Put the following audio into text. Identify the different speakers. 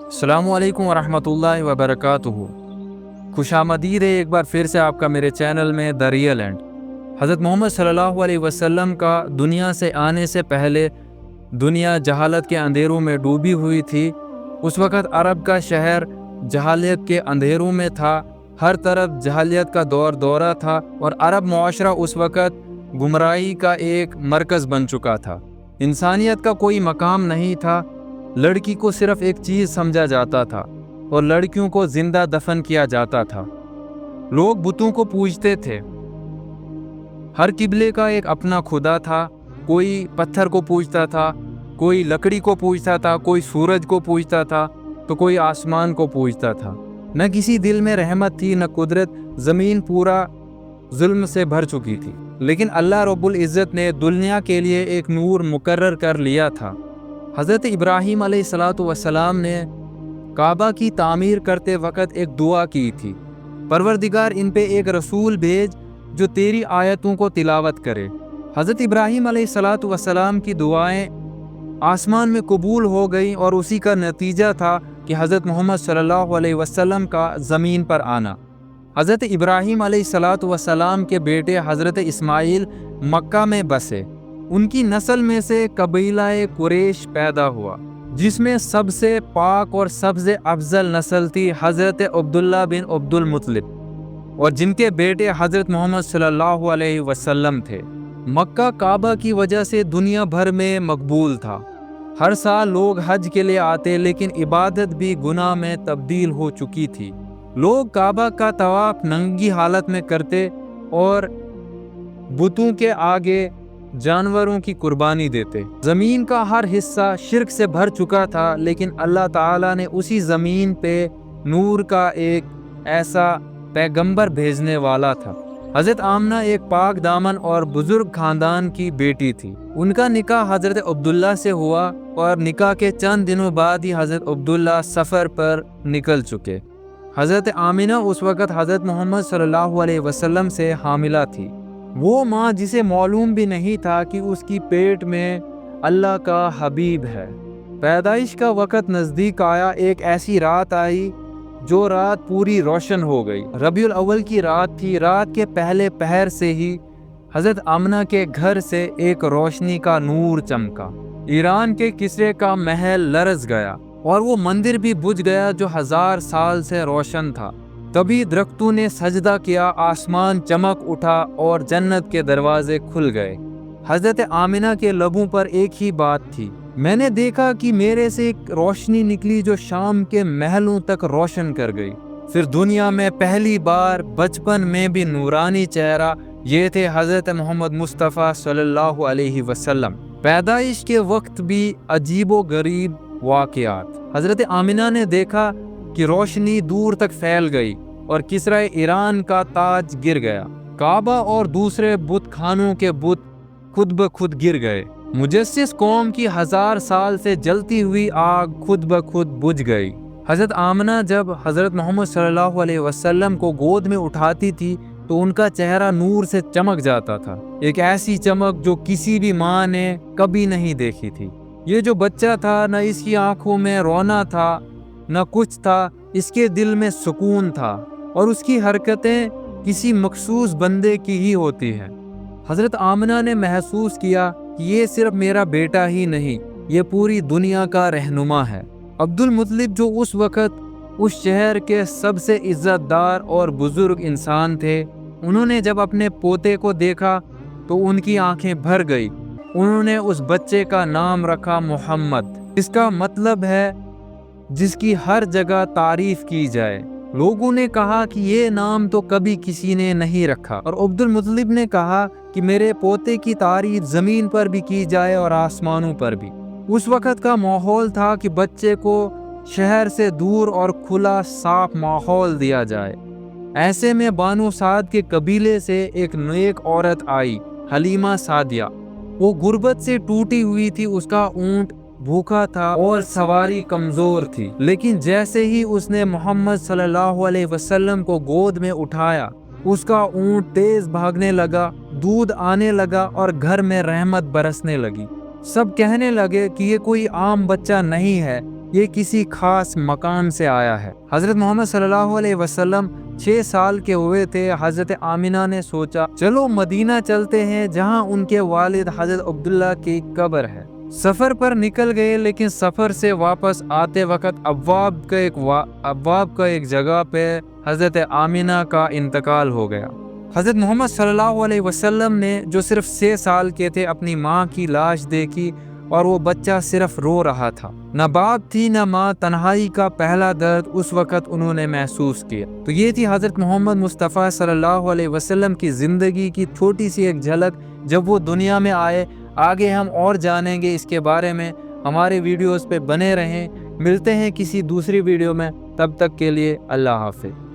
Speaker 1: السلام علیکم ورحمۃ اللہ وبرکاتہ۔ خوش آمدید ہے ایک بار پھر سے آپ کا میرے چینل میں دا ریئل اینڈ۔ حضرت محمد صلی اللہ علیہ وسلم کا دنیا سے آنے سے پہلے دنیا جہالت کے اندھیروں میں ڈوبی ہوئی تھی۔ اس وقت عرب کا شہر جہالت کے اندھیروں میں تھا، ہر طرف جہالت کا دورہ تھا اور عرب معاشرہ اس وقت گمراہی کا ایک مرکز بن چکا تھا۔ انسانیت کا کوئی مقام نہیں تھا، لڑکی کو صرف ایک چیز سمجھا جاتا تھا اور لڑکیوں کو زندہ دفن کیا جاتا تھا۔ لوگ بتوں کو پوجتے تھے، ہر قبلے کا ایک اپنا خدا تھا۔ کوئی پتھر کو پوجتا تھا، کوئی لکڑی کو پوجتا تھا، کوئی سورج کو پوجتا تھا تو کوئی آسمان کو پوجتا تھا۔ نہ کسی دل میں رحمت تھی نہ قدرت، زمین پورا ظلم سے بھر چکی تھی۔ لیکن اللہ رب العزت نے دنیا کے لیے ایک نور مقرر کر لیا تھا۔ حضرت ابراہیم علیہ السلام نے کعبہ کی تعمیر کرتے وقت ایک دعا کی تھی، پروردگار ان پہ ایک رسول بھیج جو تیری آیتوں کو تلاوت کرے۔ حضرت ابراہیم علیہ السلام کی دعائیں آسمان میں قبول ہو گئیں اور اسی کا نتیجہ تھا کہ حضرت محمد صلی اللہ علیہ وسلم کا زمین پر آنا۔ حضرت ابراہیم علیہ السلام کے بیٹے حضرت اسماعیل مکہ میں بسے۔ ان کی نسل میں سے قبیلہ قریش پیدا ہوا، جس میں سب سے پاک اور سب سے افضل نسل تھی حضرت عبداللہ بن عبد المطلب، اور جن کے بیٹے حضرت محمد صلی اللہ علیہ وسلم تھے۔ مکہ کعبہ کی وجہ سے دنیا بھر میں مقبول تھا۔ ہر سال لوگ حج کے لیے آتے، لیکن عبادت بھی گناہ میں تبدیل ہو چکی تھی۔ لوگ کعبہ کا طواف ننگی حالت میں کرتے اور بتوں کے آگے جانوروں کی قربانی دیتے۔ زمین کا ہر حصہ شرک سے بھر چکا تھا، لیکن اللہ تعالیٰ نے اسی زمین پہ نور کا ایک ایسا پیغمبر بھیجنے والا تھا۔ حضرت آمنہ ایک پاک دامن اور بزرگ خاندان کی بیٹی تھی۔ ان کا نکاح حضرت عبداللہ سے ہوا اور نکاح کے چند دنوں بعد ہی حضرت عبداللہ سفر پر نکل چکے۔ حضرت آمنہ اس وقت حضرت محمد صلی اللہ علیہ وسلم سے حاملہ تھی۔ وہ ماں جسے معلوم بھی نہیں تھا کہ اس کی پیٹ میں اللہ کا حبیب ہے۔ پیدائش کا وقت نزدیک آیا، ایک ایسی رات آئی جو رات پوری روشن ہو گئی۔ ربیع الاول کی رات تھی۔ رات کے پہلے پہر سے ہی حضرت آمنہ کے گھر سے ایک روشنی کا نور چمکا۔ ایران کے کسرے کا محل لرز گیا اور وہ مندر بھی بجھ گیا جو 1000 سال سے روشن تھا۔ تبھی درختوں نے سجدہ کیا، آسمان چمک اٹھا اور جنت کے دروازے کھل گئے۔ حضرت آمنہ کے لبوں پر ایک ہی بات تھی، میں نے دیکھا کہ میرے سے ایک روشنی نکلی جو شام کے محلوں تک روشن کر گئی۔ پھر دنیا میں پہلی بار بچپن میں بھی نورانی چہرہ، یہ تھے حضرت محمد مصطفیٰ صلی اللہ علیہ وسلم۔ پیدائش کے وقت بھی عجیب و غریب واقعات۔ حضرت آمنہ نے دیکھا کہ روشنی دور تک پھیل گئی اور کسرا ایران کا تاج گر گیا۔ کعبہ اور دوسرے بت خانوں کے بت خود بخود گر گئے۔ مجسس قوم کی 1000 سال سے جلتی ہوئی آگ خود بخود بجھ گئی۔ حضرت آمنہ جب حضرت محمد صلی اللہ علیہ وسلم کو گود میں اٹھاتی تھی تو ان کا چہرہ نور سے چمک جاتا تھا، ایک ایسی چمک جو کسی بھی ماں نے کبھی نہیں دیکھی تھی۔ یہ جو بچہ تھا، نہ اس کی آنکھوں میں رونا تھا نہ کچھ تھا، اس کے دل میں سکون تھا اور اس کی حرکتیں کسی مخصوص بندے کی ہی ہوتی ہیں۔ حضرت آمنہ نے محسوس کیا کہ یہ صرف میرا بیٹا ہی نہیں، یہ پوری دنیا کا رہنما ہے۔ عبد المطلب جو اس وقت اس شہر کے سب سے عزت دار اور بزرگ انسان تھے، انہوں نے جب اپنے پوتے کو دیکھا تو ان کی آنکھیں بھر گئی۔ انہوں نے اس بچے کا نام رکھا محمد، اس کا مطلب ہے جس کی ہر جگہ تعریف کی جائے۔ لوگوں نے کہا کہ یہ نام تو کبھی کسی نے نہیں رکھا، اور عبد المطلب نے کہا کہ میرے پوتے کی تعریف زمین پر بھی کی جائے اور آسمانوں پر بھی۔ اس وقت کا ماحول تھا کہ بچے کو شہر سے دور اور کھلا صاف ماحول دیا جائے۔ ایسے میں بانو سعد کے قبیلے سے ایک نیک عورت آئی، حلیمہ سعدیہ۔ وہ غربت سے ٹوٹی ہوئی تھی، اس کا اونٹ بھوکا تھا اور سواری کمزور تھی، لیکن جیسے ہی اس نے محمد صلی اللہ علیہ وسلم کو گود میں اٹھایا، اس کا اونٹ تیز بھاگنے لگا، دودھ آنے لگا اور گھر میں رحمت برسنے لگی۔ سب کہنے لگے کہ یہ کوئی عام بچہ نہیں ہے، یہ کسی خاص مقام سے آیا ہے۔ حضرت محمد صلی اللہ علیہ وسلم 6 سال کے ہوئے تھے۔ حضرت آمینہ نے سوچا چلو مدینہ چلتے ہیں جہاں ان کے والد حضرت عبداللہ کی قبر ہے۔ سفر پر نکل گئے، لیکن سفر سے واپس آتے وقت ابواب کا ایک جگہ پہ حضرت آمینہ کا انتقال ہو گیا۔ حضرت محمد صلی اللہ علیہ وسلم نے جو صرف 6 سال کے تھے اپنی ماں کی لاش دیکھی اور وہ بچہ صرف رو رہا تھا۔ نہ باپ تھی نہ ماں، تنہائی کا پہلا درد اس وقت انہوں نے محسوس کیا۔ تو یہ تھی حضرت محمد مصطفیٰ صلی اللہ علیہ وسلم کی زندگی کی چھوٹی سی ایک جھلک جب وہ دنیا میں آئے۔ آگے ہم اور جانیں گے اس کے بارے میں۔ ہمارے ویڈیوز پہ بنے رہیں۔ ملتے ہیں کسی دوسری ویڈیو میں، تب تک کے لیے اللہ حافظ۔